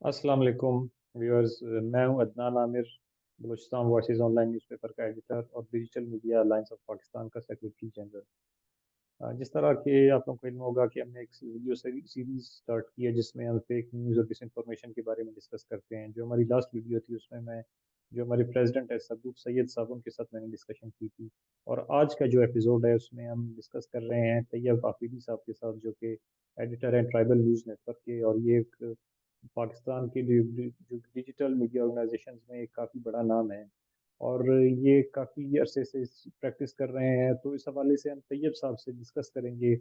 अस्सलाम वालेकुम व्यूअर्स। मैं हूं Adnan Aamir, Balochistan voices online newspaper का एडिटर और digital media alliance of Pakistan का सेक्रेटरी जनरल। जिस तरह के आप लोगों को इल्म होगा कि हमने एक वीडियो सीरीज स्टार्ट की है जिसमें हम फेक न्यूज़ और डिस इन्फॉर्मेशन के बारे में डिस्कस करते हैं। जो हमारी लास्ट वीडियो थी उसमें मैं जो हमारे प्रेसिडेंट है सदूक सैयद साहब उनके साथ मैंने डिस्कशन की थी। और आज का जो एपिसोड है उसमें हम डिस्कस कर रहे हैं तैयब आफरीदी साहब के साथ, जो कि एडिटर हैं ट्राइबल न्यूज़ नेटवर्क के, और ये एक पाकिस्तान के जो डिजिटल मीडिया ऑर्गेनाइजेशन में एक काफ़ी बड़ा नाम है और ये काफ़ी अरसे से प्रैक्टिस कर रहे हैं। तो इस हवाले से हम तैयब साहब से डिस्कस करेंगे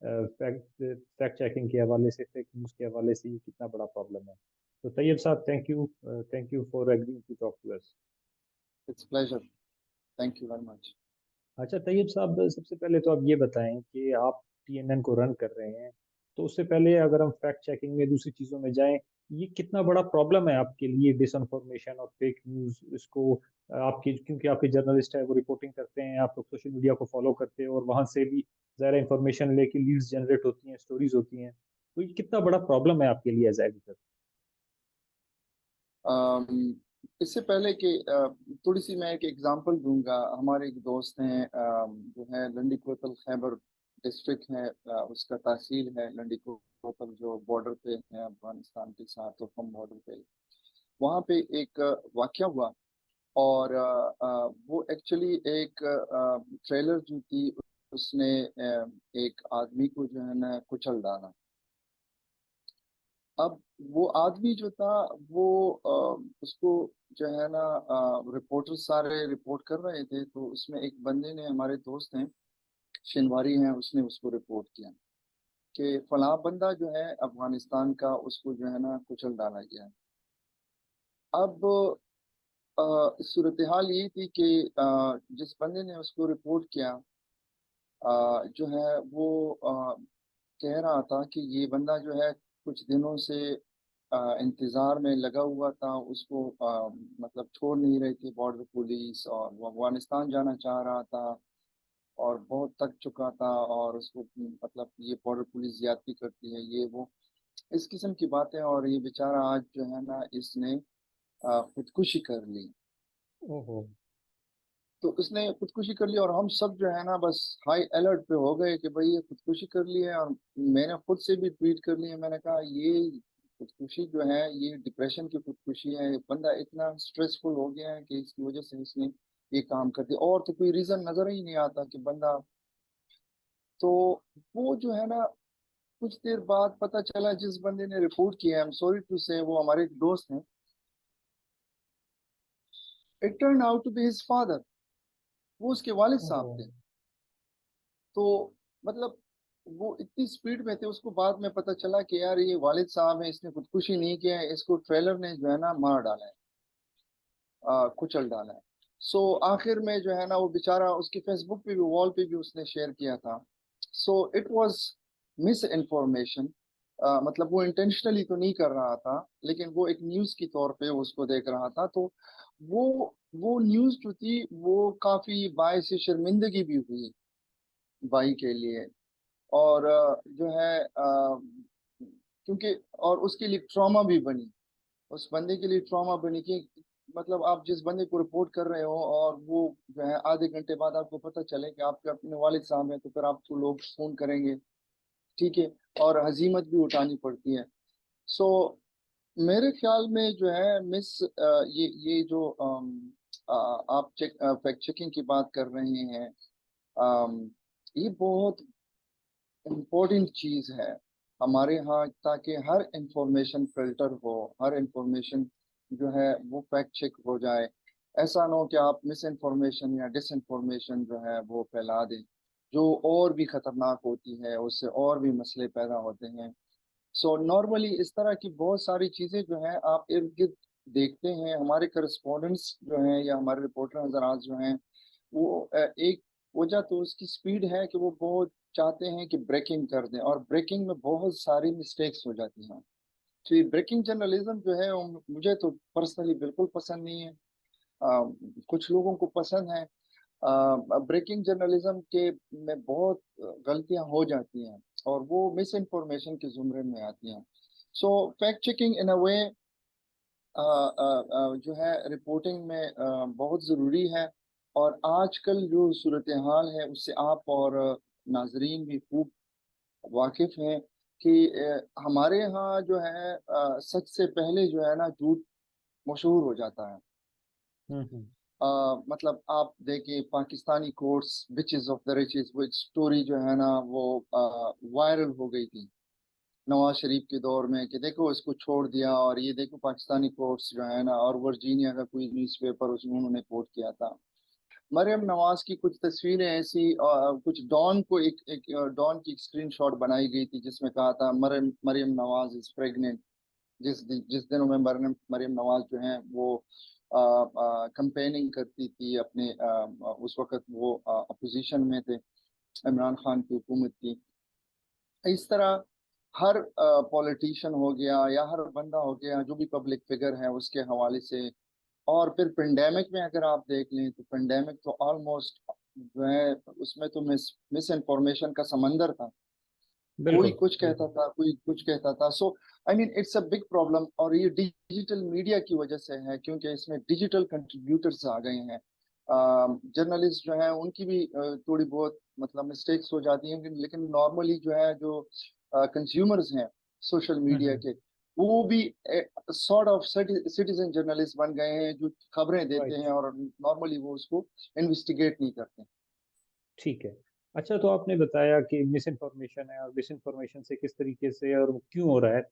फैक्ट फैक्ट चेकिंग के हवाले से, फेक न्यूज़ के हवाले से ये कितना बड़ा प्रॉब्लम है। तो तैयब साहब, thank you for agreeing to talk to us. It's pleasure. Thank you very much. अच्छा तैयब साहब, सबसे पहले तो आप ये बताएं कि आप टीएनएन को रन कर रहे हैं, तो उससे पहले अगर हम फैक्ट चेकिंग में दूसरी चीज़ों में जाएं, ये कितना बड़ा प्रॉब्लम है आपके लिए डिसइंफॉर्मेशन और फेक न्यूज़ इसको? आपकी, क्योंकि आपके जर्नलिस्ट है वो रिपोर्टिंग करते हैं, आप लोग सोशल मीडिया को फॉलो करते हैं और वहां से भी ज़्यादा इंफॉर्मेशन लेके लीड्स जनरेट होती हैं, स्टोरीज होती हैं। तो ये कितना बड़ा प्रॉब्लम है आपके लिए एज एडिटर? अम, इससे पहले कि थोड़ी सी मैं एक एग्जांपल दूंगा। हमारे एक दोस्त हैं, जो है लंडी कोतल खैबर डिस्ट्रिक्ट है, उसका तहसील है लंडी कोतल, जो बॉर्डर पे है अफगानिस्तान के साथ, तो कम बॉर्डर पे। वहाँ पे एक वाकया हुआ। और वो एक्चुअली एक ट्रेलर जो थी, उसने एक आदमी को जो है ना कुचल डाला। अब वो आदमी जो था, वो उसको जो है ना, रिपोर्टर सारे रिपोर्ट कर रहे थे, तो उसमें एक बंदे ने, हमारे दोस्त हैं शिनवारी हैं, उसने उसको रिपोर्ट किया कि फलां बंदा जो है अफगानिस्तान का, उसको जो है ना कुचल डाला गया है। अब सूरत हाल ये थी कि जिस बंदे ने उसको रिपोर्ट किया, जो है वो कह रहा था कि ये बंदा जो है कुछ दिनों से इंतजार में लगा हुआ था। उसको मतलब छोड़ नहीं रही थी बॉर्डर पुलिस, और वो अफगानिस्तान जाना चाह रहा था और बहुत थक चुका था। और उसको मतलब ये बॉर्डर पुलिस ज्यादती करती है, ये वो इस किस्म की बातें। और ये बेचारा आज जो है ना, इसने खुदकुशी कर ली। ओहो। तो उसने खुदकुशी कर ली, और हम सब जो है ना बस हाई अलर्ट पे हो गए कि भाई ये खुदकुशी कर ली है। और मैंने खुद से भी ट्वीट कर लिया, मैंने कहा ये खुदकुशी जो है, ये डिप्रेशन की खुदकुशी है। बंदा इतना स्ट्रेसफुल हो गया है कि इसकी वजह से इसने ये काम कर दिया, और तो कोई रीजन नजर ही नहीं आता कि बंदा। तो वो जो है ना, कुछ देर बाद पता चला जिस बंदे ने रिपोर्ट किया, आई एम सॉरी टू से, वो हमारे एक दोस्त हैं। It turn out to be his father. वो उसके वालिद ओहो। साहब थे। तो मतलब वो इतनी स्पीड में थे, उसको बाद में पता चला कि यार ये वालिद साहब है, इसने खुदकुशी नहीं किया है, इसको ट्रेलर ने जो है ना मार डाला है, कुचल डाला है। सो आखिर में जो है ना, वो बेचारा उसकी फेसबुक पे भी, वॉल पे भी उसने शेयर किया था। So it was miss information. मतलब वो इंटेंशनली तो नहीं कर रहा था, लेकिन वो एक न्यूज की तौर पे उसको देख रहा था। तो वो वो न्यूज जो थी, वो काफी बायस शर्मिंदगी भी हुई भाई के लिए। और जो है क्योंकि और उसके लिए ट्रॉमा भी बनी, उस बंदे के लिए ट्रॉमा बनी कि मतलब आप जिस बंदे को रिपोर्ट कर रहे हो, और वो जो है आधे घंटे बाद आपको पता चले कि आपके अपने वालिद साहब हैं, तो फिर आपको लोग फोन करेंगे। ठीक है। और हजीमत भी उठानी पड़ती है। सो मेरे ख्याल में जो है मिस ये जो आप फैक्ट चेकिंग की बात कर रहे हैं, ये बहुत इम्पोर्टेंट चीज है हमारे यहाँ, ताकि हर इंफॉर्मेशन फिल्टर हो, हर इंफॉर्मेशन जो है वो फैक्ट चेक हो जाए। ऐसा ना हो कि आप मिस इन्फॉर्मेशन या डिस इन्फॉर्मेशन जो है वो फैला दें, जो और भी खतरनाक होती है, उससे और भी मसले पैदा होते हैं। सो नॉर्मली इस तरह की बहुत सारी चीजें जो है आप इर्द गिर्द देखते हैं। हमारे करस्पॉन्डेंट्स जो हैं या हमारे रिपोर्टर हजरात जो हैं, वो एक वजह तो उसकी स्पीड है कि वो बहुत चाहते हैं कि ब्रेकिंग कर दें, और ब्रेकिंग में बहुत सारी मिस्टेक्स हो जाती हैं। तो ये ब्रेकिंग जर्नलिज्म जो है, वो मुझे तो पर्सनली बिल्कुल पसंद नहीं है। कुछ लोगों को पसंद है। ब्रेकिंग जर्नलिज्म के में बहुत गलतियां हो जाती हैं, और वो मिस इन्फॉर्मेशन के जुमरे में आती हैं। सो फैक्ट चेकिंग इन अ वे जो है रिपोर्टिंग में बहुत ज़रूरी है। और आजकल जो सूरत हाल है उससे आप और नाजरीन भी खूब वाकिफ हैं कि हमारे यहाँ जो है सच से पहले जो है ना झूठ मशहूर हो जाता है। हम्म। मतलब आप देखिए Pakistani courts bitches of the riches, वो एक स्टोरी जो है ना वो वायरल हो गई थी नवाज शरीफ के दौर में कि देखो इसको छोड़ दिया, और ये देखो पाकिस्तानी कोर्ट्स जो है ना, और वर्जीनिया का कोई न्यूज़पेपर उसमें उन्होंने कोट किया था। मरियम नवाज की कुछ तस्वीरें ऐसी कुछ डॉन को एक डॉन की स्क्रीनशॉट बनाई गई थी जिसमें कहा था मरियम मरियम नवाज इज प्रेग्नेंट। जिस दिनों में मरियम मरियम नवाज जो है वो कंपेनिंग करती थी अपने उस वक्त वो अपोजिशन में थे, इमरान खान की हुकूमत की। इस तरह हर पॉलिटिशियन हो गया या हर बंदा हो गया जो भी पब्लिक फिगर है उसके हवाले से। और फिर पेंडेमिक में अगर आप देख लें तो पेंडेमिक तो ऑलमोस्ट जो है उसमें तो मिस इन्फॉर्मेशन का समंदर था। कोई बिल्कुल कुछ कहता बिल्कुल। था, कोई कुछ कहता था। So I mean it's a big problem, और ये डिजिटल मीडिया की वजह से है क्योंकि इसमें डिजिटल कंट्रीब्यूटर्स आ गए हैं। जर्नलिस्ट जो है उनकी भी थोड़ी बहुत मतलब मिस्टेक्स हो जाती हैं, लेकिन नॉर्मली जो है जो कंज्यूमर्स हैं सोशल मीडिया हम्म। के, वो भी सॉर्ट ऑफ सिटीजन जर्नलिस्ट बन गए हैं जो खबरें देते राइट। हैं और नॉर्मली वो उसको इन्वेस्टिगेट नहीं करते। ठीक है। अच्छा, तो आपने बताया कि मिस इन्फॉर्मेशन है और मिस इन्फॉर्मेशन से किस तरीके से और वो क्यों हो रहा है।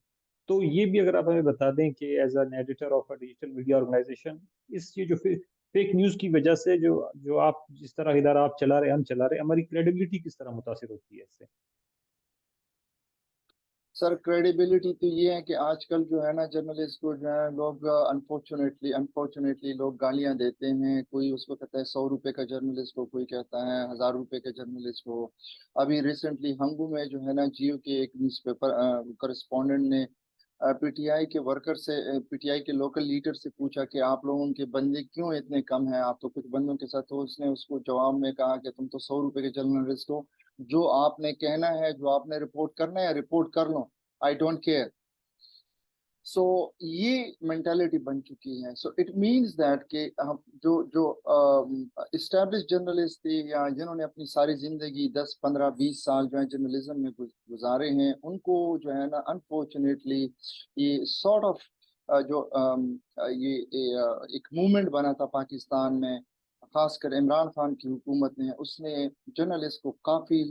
तो ये भी अगर आप हमें बता दें कि as an editor of a digital media organisation, इस ये जो फेक न्यूज़ की वजह से जो जो आप जिस तरह इधर आप चला रहे हम चला रहे, हमारी क्रेडिबिलिटी किस तरह मुतासिर होती है इससे। सर क्रेडिबिलिटी तो ये है कि आजकल जो है ना जर्नलिस्ट को जो है लोग अनफॉर्चुनेटली अनफॉर्चुनेटली लोग गालियां देते हैं। कोई उसको कहता है 100 रुपए का जर्नलिस्ट को, कोई कहता है 1000 रुपए का जर्नलिस्ट को। अभी रिसेंटली हंगू में जो है ना जियो के एक न्यूज़पेपर करस्पॉन्डेंट ने पीटीआई के वर्कर से पीटीआई के लोकल लीडर से पूछा कि आप लोगों के बंदे क्यों इतने कम हैं, आप तो कुछ बंदों के साथ। तो उसने उसको जवाब में कहा कि तुम तो 100 रुपए के जर्नलिस्ट हो, जो आपने कहना है जो आपने रिपोर्ट करना है रिपोर्ट कर लो, आई डोंट केयर। सो ये मेंटालिटी बन चुकी है। सो इट मींस दैट कि हम जो जो इस्टेब्लिश जर्नलिस्ट थे या जिन्होंने अपनी सारी जिंदगी 10 15 20 साल जो है जर्नलिज्म में गुजारे हैं, उनको जो है ना अनफॉर्चुनेटली ये सॉर्ट ऑफ जो एक मूवमेंट बना था पाकिस्तान में, खासकर इमरान खान की हुकूमत ने, उसने जर्नलिस्ट को काफी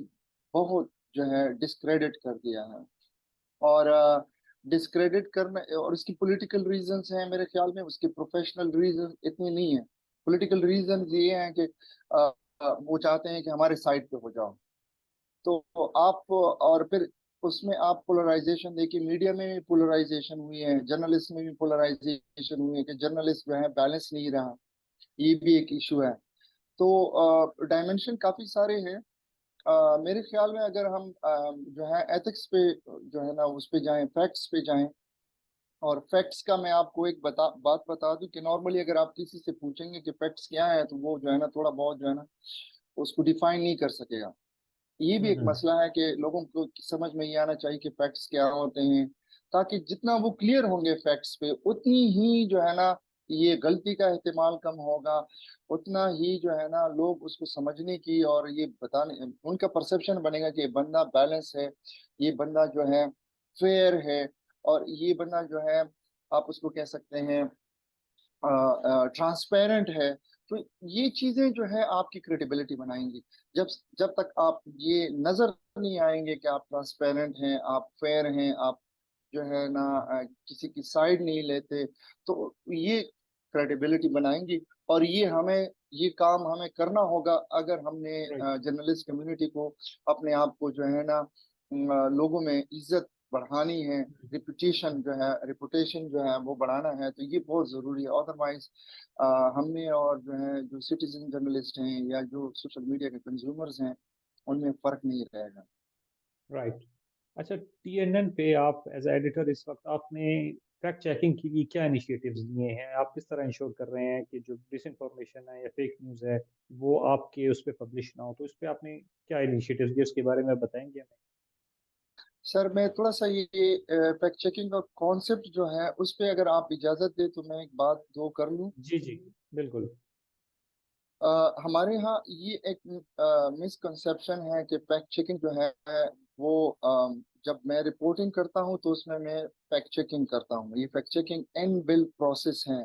बहुत जो है डिस्क्रेडिट कर दिया है। और डिस्क्रेडिट करना, और इसकी पॉलिटिकल रीजंस हैं मेरे ख्याल में, उसके प्रोफेशनल रीजन इतने नहीं है। पॉलिटिकल रीजन ये हैं कि वो चाहते हैं कि हमारे साइड पे हो जाओ। तो आप और फिर उसमें आप पोलराइजेशन देखिए, मीडिया में भी पोलराइजेशन हुई है, जर्नलिस्ट में भी पोलराइजेशन हुई है कि जर्नलिस्ट जो है बैलेंस नहीं रहा। ये भी एक इशू है। तो डायमेंशन काफी सारे हैं। मेरे ख्याल में अगर हम जो है एथिक्स पे जो है ना उस पे जाएं, फैक्ट्स पे जाएं। और फैक्ट्स का मैं आपको एक बात बता दूं कि नॉर्मली अगर आप किसी से पूछेंगे कि फैक्ट्स क्या है, तो वो जो है ना थोड़ा बहुत जो है ना उसको डिफाइन नहीं कर सकेगा। ये भी एक हम्म। मसला है कि लोगों को समझ में ये आना चाहिए कि फैक्ट्स क्या होते हैं, ताकि जितना वो क्लियर होंगे फैक्ट्स पे उतनी ही जो है ना ये गलती का एहतिमाल कम होगा। उतना ही जो है ना लोग उसको समझने की और ये बताने उनका परसेप्शन बनेगा कि ये बंदा बैलेंस है, ये बंदा जो है फेयर है, और ये बंदा जो है आप उसको कह सकते हैं ट्रांसपेरेंट है। तो ये चीजें जो है आपकी क्रेडिबिलिटी बनाएंगी। जब जब तक आप ये नजर नहीं आएंगे कि आप ट्रांसपेरेंट हैं, आप फेयर हैं, आप जो है ना किसी की साइड नहीं लेते, तो ये क्रेडिबिलिटी बनाएंगी। और ये काम हमें करना होगा अगर हमने राइट। जर्नलिस्ट कम्युनिटी को अपने आप को जो है ना लोगों में इज्जत बढ़ानी है, रिपुटेशन जो है वो बढ़ाना है, तो ये बहुत जरूरी है। अदरवाइज हमने और जो है जो सिटीजन जर्नलिस्ट हैं या जो सोशल मीडिया के कंज्यूमर्स हैं उनमें फर्क नहीं रहेगा। राइट। अच्छा, टीएनएन पे आप एज एडिटर इस वक्त आपने फैक्ट चेकिंग के लिए क्या इनिशिएटिव्स लिए हैं, आप किस तरह इंश्योर कर रहे हैं कि जो डिस इन्फॉर्मेशन है या फेक न्यूज़ है वो आपके उस पर पब्लिश ना हो, तो इस पे आपने क्या इनिशिएटिव्स लिए उसके बारे में बताएंगे हमें। सर मैं थोड़ा सा ये फैक्ट चेकिंग का कॉन्सेप्ट जो है उस पे अगर आप इजाजत दे तो मैं एक बात दो कर लूं। जी जी, बिल्कुल। हमारे यहाँ ये एक मिसकंसेप्शन है कि फैक्ट चेकिंग जो है वो जब मैं रिपोर्टिंग करता हूँ तो उसमें मैं फैक्ट चेकिंग करता हूँ। ये fact checking and build process है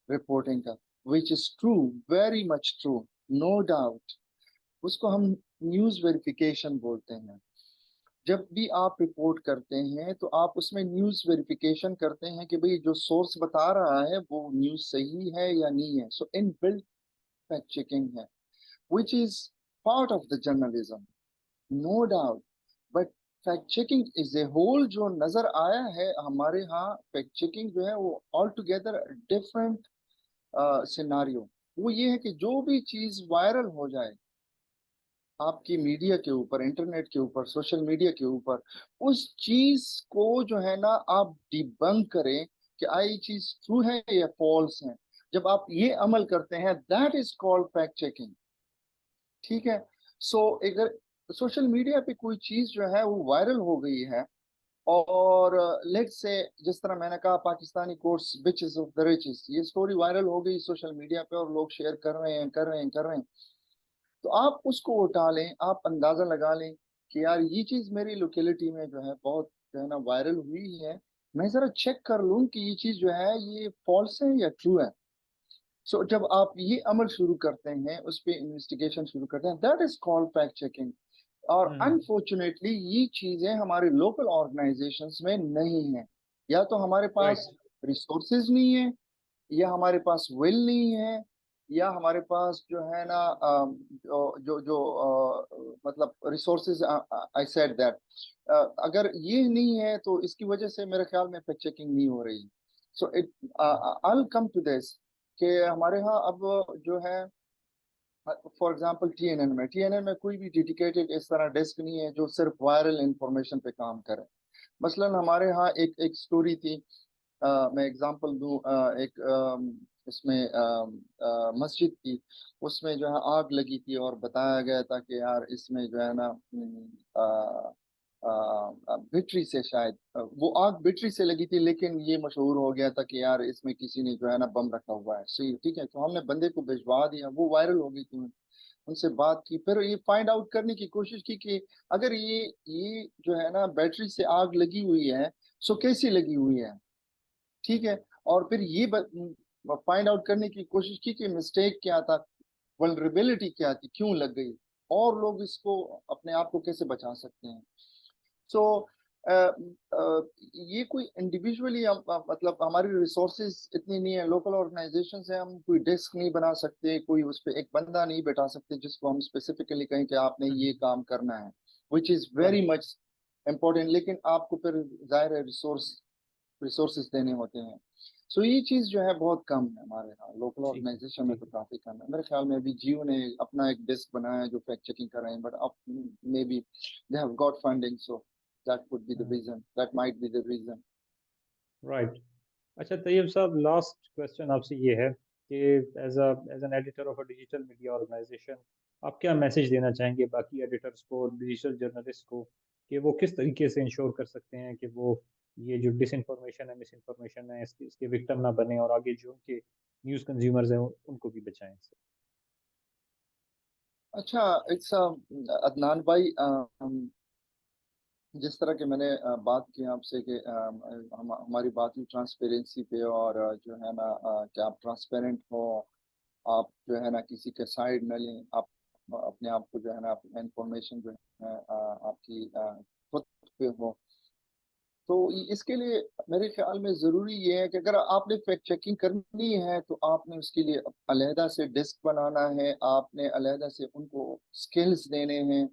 रिपोर्टिंग का, which is true, very much true, no doubt. उसको हम न्यूज वेरिफिकेशन बोलते हैं। जब भी आप रिपोर्ट करते हैं तो आप उसमें न्यूज वेरिफिकेशन करते हैं कि भाई जो सोर्स बता रहा है वो न्यूज सही है या नहीं है। सो इन बिल्ड फैक्ट चेकिंग है, which is part of the journalism, no doubt. But fact checking is a whole जो नजर आया है हमारे यहाँ, फैक्ट चेकिंग जो है वो ऑल टुगेदर डिफरेंट सिनारियो। वो ये है कि जो भी चीज वायरल हो जाए आपकी मीडिया के ऊपर, इंटरनेट के ऊपर, सोशल मीडिया के ऊपर, उस चीज को जो है ना आप डिबंक करें कि ये चीज ट्रू है या फॉल्स है। जब आप ये अमल करते हैं that is called fact checking. ठीक है। सो अगर सोशल मीडिया पे कोई चीज जो है वो वायरल हो गई है और लेट्स से जिस तरह मैंने कहा Pakistani courts bitches of the riches, ये स्टोरी वायरल हो गई सोशल मीडिया पे और लोग शेयर कर रहे हैं कर रहे हैं कर रहे हैं, तो आप उसको उठा लें, आप अंदाजा लगा लें कि यार ये चीज मेरी लोकेलिटी में जो है बहुत जो है ना वायरल हुई है, मैं जरा चेक कर लूं कि ये चीज जो है ये फॉल्स है या ट्रू है। सो जब आप ये अमल शुरू करते हैं, उस पर इन्वेस्टिगेशन शुरू करते हैं, that is called fact checking. और हम्म। अनफॉर्चुनेटली ये चीजें हमारे लोकल ऑर्गेनाइजेशंस में नहीं है। या तो हमारे पास राइट। रिसोर्सेज नहीं है, या हमारे पास विल नहीं है, या हमारे पास जो है ना मतलब रिसोर्सेज, आई सेड दैट। अगर ये नहीं है तो इसकी वजह से मेरे ख्याल में फैक्ट चेकिंग नहीं हो रही। So it I come to this कि हमारे यहाँ अब जो है फॉर एग्जांपल टीएनएन में कोई भी डेडिकेटेड इस तरह डेस्क नहीं है जो सिर्फ वायरल इंफॉर्मेशन पे काम करे। मसलन हमारे यहाँ एक स्टोरी थी, मैं एग्जांपल दूं, एक इसमें मस्जिद थी, उसमें जो है आग लगी थी और बताया गया था कि यार इसमें जो है ना बैटरी से शायद वो आग बैटरी से लगी थी, लेकिन ये मशहूर हो गया था कि यार इसमें किसी ने जो है ना बम रखा हुआ है। सही, ठीक है, तो हमने बंदे को भिजवा दिया, वो वायरल हो गई थी। उनसे बात की, फिर ये फाइंड आउट करने की कोशिश की कि अगर ये जो है ना बैटरी से आग लगी हुई है, सो कैसी लगी हुई है। ठीक है। और फिर ये फाइंड आउट करने की कोशिश की कि मिस्टेक क्या था, वल्नरेबिलिटी क्या थी, क्यों लग गई, और लोग इसको अपने आप को कैसे बचा सकते हैं। सो ये कोई इंडिविजुअली मतलब हमारी रिसोर्सेज इतनी नहीं है, लोकल ऑर्गेनाइजेशन है, हम कोई डेस्क नहीं बना सकते, कोई उस पर एक बंदा नहीं बैठा सकते जिसको हम स्पेसिफिकली कहें कि आपने ये काम करना है, which is very right. Much important. लेकिन आपको फिर जाहिर है रिसोर्सेज देने होते हैं। सो ये चीज जो है बहुत कम है हमारे यहाँ, लोकल ठीक है, ऑर्गेनाइजेशन में ठीक तो है। काफी कम है। मेरे ख्याल में अभी जियो ने अपना एक डेस्क बनाया है जो फैक्ट चेकिंग कर रहे हैं, बट अब may be they have got funding, so that could be the hmm. Reason, that might be the reason. Right. अच्छा तैयब साहब, लास्ट क्वेश्चन आपसे ये है कि as an editor of a digital media organisation, आप क्या मैसेज देना चाहेंगे बाकी एडिटर्स को, डिजिटल जर्नलिस्ट को, कि वो किस तरीके से इंश्योर कर सकते हैं कि वो ये जो डिसइंफॉर्मेशन है, मिस इन्फॉर्मेशन है, इसके विक्टिम ना बने, और आगे जो उनके न्यूज़ कंज्यूमर्स हैं उनको भी बचाएं इससे। अच्छा, इट्स अदनान भाई, जिस तरह के मैंने बात की आपसे कि हमारी बात हुई ट्रांसपेरेंसी पे, और जो है ना कि आप ट्रांसपेरेंट हो, आप जो है ना किसी के साइड न लें, आप अपने आप को जो है ना इंफॉर्मेशन जो है आपकी खुद पे हो। तो इसके लिए मेरे ख्याल में जरूरी ये है कि अगर आपने फैक्ट चेकिंग करनी है तो आपने उसके लिए अलहदा से डेस्क बनाना है, आपने अलहदा से उनको स्किल्स देने हैं।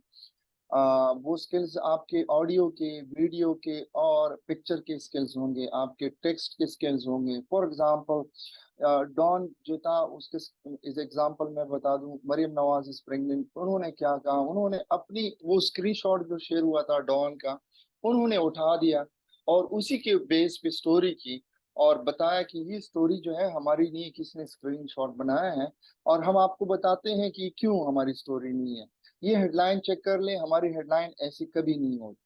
वो स्किल्स आपके ऑडियो के, वीडियो के और पिक्चर के स्किल्स होंगे, आपके टेक्स्ट के स्किल्स होंगे। फॉर एग्जांपल डॉन जो था उसके इस एग्जांपल मैं बता दूं, मरियम नवाज इज प्रेग्नेंट, उन्होंने क्या कहा, उन्होंने अपनी वो स्क्रीनशॉट जो शेयर हुआ था डॉन का, उन्होंने उठा दिया और उसी के बेस पे स्टोरी की और बताया कि ये स्टोरी जो है हमारी नहीं है, किसी ने स्क्रीनशॉट बनाया है, और हम आपको बताते हैं कि क्यों हमारी स्टोरी नहीं है। ये हेडलाइन चेक कर ले, हमारी हेडलाइन ऐसी कभी नहीं होती।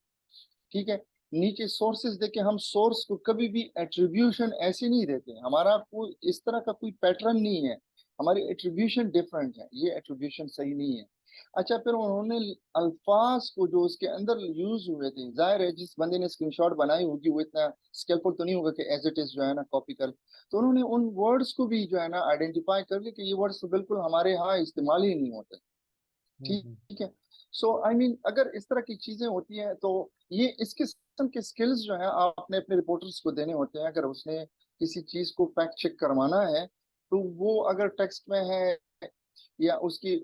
ठीक है। नीचे सोर्सेज देके हम सोर्स को कभी भी एट्रीब्यूशन ऐसे नहीं देते, हमारा कोई इस तरह का कोई पैटर्न नहीं है, हमारी एट्रीब्यूशन डिफरेंट है, ये एट्रीब्यूशन सही नहीं है। अच्छा, फिर उन्होंने अल्फाज को जो उसके अंदर यूज हुए थे, जाहिर है जिस बंदे ने स्क्रीनशॉट बनाई होगी वो इतना स्किलफुल तो नहीं होगा कि एज इट इज जो है ना कॉपी कर, तो उन्होंने उन वर्ड्स को भी जो है ना आइडेंटिफाई कर लिया कि ये वर्ड्स तो बिल्कुल हमारे यहाँ इस्तेमाल ही नहीं होते। ठीक है। सो आई मीन अगर इस तरह की चीजें होती हैं तो ये इस किस्म के स्किल्स जो है आपने अपने रिपोर्टर्स को देने होते हैं। अगर उसने किसी चीज को फैक्ट चेक करवाना है तो वो अगर टेक्स्ट में है या उसकी,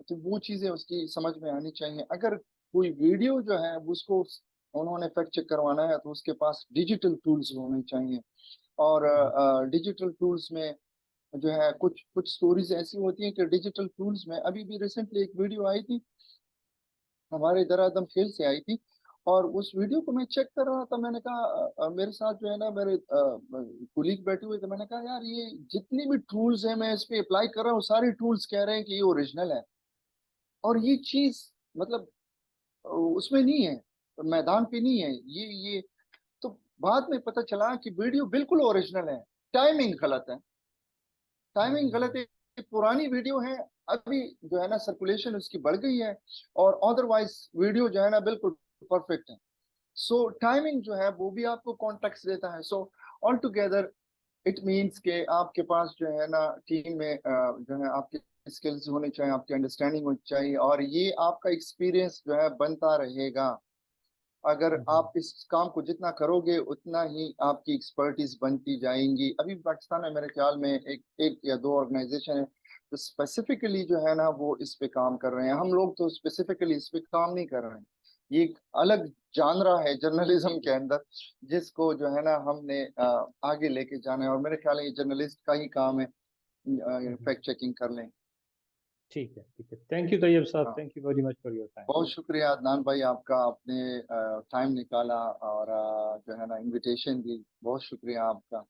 तो वो चीजें उसकी समझ में आनी चाहिए। अगर कोई वीडियो जो है उसको उन्होंने फैक्ट चेक करवाना है तो उसके पास डिजिटल टूल्स होने चाहिए। और डिजिटल टूल्स में जो है कुछ कुछ स्टोरीज ऐसी होती हैं कि डिजिटल टूल्स में, अभी भी रिसेंटली एक वीडियो आई थी हमारे दरादम खेल से आई थी, और उस वीडियो को मैं चेक कर रहा था, मैंने कहा मेरे साथ जो है ना मेरे कुलीग बैठे हुए थे, मैंने कहा यार ये जितनी भी टूल्स हैं मैं इस पे अप्लाई कर रहा हूँ, सारे टूल्स कह रहे हैं कि ये ओरिजिनल है, और ये चीज मतलब उसमें नहीं है, मैदान पे नहीं है ये। तो बाद में पता चला कि वीडियो बिल्कुल ओरिजिनल है, टाइमिंग गलत है, टाइमिंग गलत है, पुरानी वीडियो है, अभी जो है ना सर्कुलेशन उसकी बढ़ गई है, और अदरवाइज वीडियो जो है ना बिल्कुल परफेक्ट है। सो टाइमिंग जो है वो भी आपको कॉन्टेक्स्ट देता है। So all together it means के आपके पास जो है ना टीम में जो है आपके स्किल्स होने चाहिए, आपकी अंडरस्टैंडिंग होनी चाहिए, और ये आपका एक्सपीरियंस जो है बनता रहेगा। अगर आप इस काम को जितना करोगे उतना ही आपकी एक्सपर्टीज बनती जाएंगी। अभी पाकिस्तान में मेरे ख्याल में एक या दो ऑर्गेनाइजेशन है जो स्पेसिफिकली जो है ना वो इस पे काम कर रहे हैं, हम लोग तो स्पेसिफिकली इस पे काम नहीं कर रहे हैं। ये एक अलग जानरा है जर्नलिज्म के अंदर जिसको जो है ना हमने आगे लेके जाना है, और मेरे ख्याल है ये जर्नलिस्ट का ही काम है फैक्ट चेकिंग कर लें। ठीक है, ठीक है। थैंक यू तैयब साहब, हाँ, thank you very much for your time. बहुत शुक्रिया अदनान भाई आपका, आपने टाइम निकाला और जो है ना इनविटेशन दी, बहुत शुक्रिया आपका।